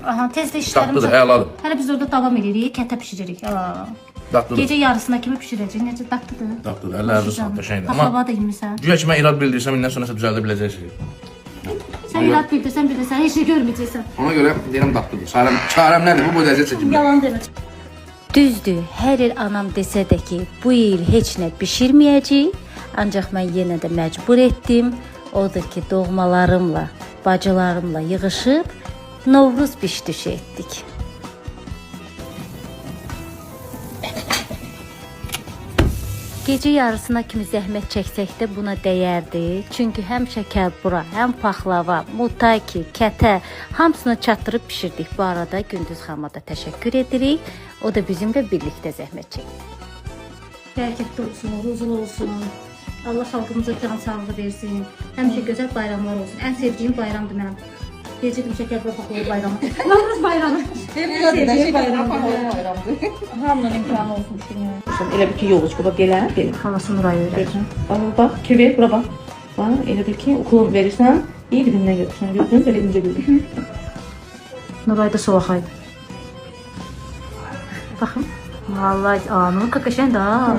Aha, tez də işlərimiz. Dadlıdır, əladır. Hələ biz orada davam edirik, kətə bişiririk. Dadlıdır. Gecə yarısına kimi pişirəcək. Necə dadlıdır? Dadlıdır, əllərdə sağda şeydir. Paxlava da yemirsən. Güya ki, mən irad bildirsəm, indən sonrası düzəldə biləcəksin. Sən irad bildirsən, heç şey görməyəcəksən. Ona görə deyirəm dadlıdır. Çarəm nədir? Bu əziyyət çəkimdir. Yalan demə. Düzdür, hər il anam desə də ki, bu il heç nə bişirməyəcək. Ancaq mən yenə də məcbur etdim. Odur ki, doğmalarımla, bacılarımla yığışıb Novruz biş-düşü etdik. Gecə yarısına kimi zəhmət çəksək də buna dəyərdi. Çünki həm şəkərbura, həm paxlava, mutaki, kətə hamısını çatdırıb pişirdik. Bu arada Gündüz xanıma da təşəkkür edirik. O da bizimlə birlikdə zəhmət çəkdi. Bərəkətli olsun, huzurlu olsun. Allah xalqımıza can sağlığı versin. Həmişə gözəl bayramlar olsun. Ən sevdiyim bayramdır mənim. Deyəcəkdim şəkərbura paxlava bayramı. Novruz bayramı. Ən sevdiyim bayramdır. Hamının imkanı olsun düşünüyorum. Elə bir ki, yolcuq bax belə, belə. Havası Nurayı öyrətsin. Bax, kivir, bura bax. Bax, elə bir ki, okulun verirsən, iyi dibindən götürsən. Gördünüz, elə incə gördük. Nurayı da soğaqaydı. Baxın. Vallahi, Nur qəşəngdir ha.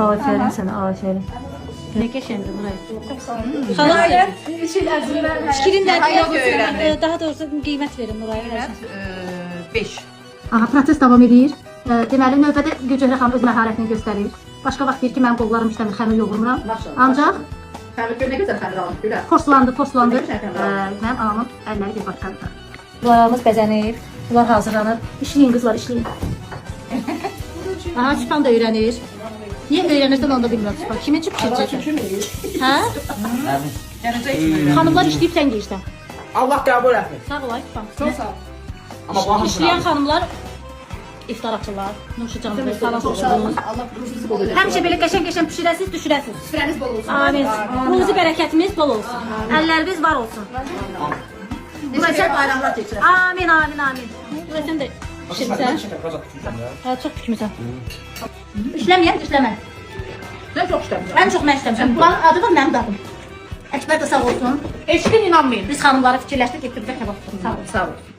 Afərin sənə, afərin. Ne qəşəngdir Nuray. Xalayla Fikrin daha doğrusu qiymət verin Nurayı. 5. Aha, proses davam edir. Deməli, növbədə Gülcəhrə xanım öz məharətini göstərir. Başqa vaxt deyir ki, mənim qollarım işləmir, xəmir yoğurmuram. Ancaq Xəmir nə gözəl xəmir almış, görə. forslandı. Mənim anamın əlləri bir başqadır. Bularımız bəzənir, bunlar hazırlanır. İşləyin qızlar, işləyin. Aha, Sübhan da öyrənir. Niyə öyrənirsən onu da bilmirəm Sübhan. Kimin üçün pişirəcəksən? Hə? Xanımlar işləyib sən geyirsən. Allah qəbul etsin. Sağ ol, Sübhan. Çox sağ ol. Amma bu İşləyən xanımlar iftar açırlar. Nuşu canlı və salam olsun. Allah ruzunuzu bol eləsin. Həmişə belə qəşəng pişirəsiz, düşürəsiz. Süfrəniz bol olsun. Amin. Ruzi bərəkətimiz bol olsun. Əlləriniz var olsun. Gözəl bayramlar keçirək. Amin. Buraya sən də pişirsən. Hə, çox pişirsən. İşləməyəm, işləmən. Sən çox işləmirsən. Ən çox mən işləmişəm. Bunların adı var, mənim dadım. Əkbər də sağ olsun. Eşqin inanmayın. Biz xanımları fikirləşdik, getdik bir kebab tutduk. Sağ ol. Sağ ol.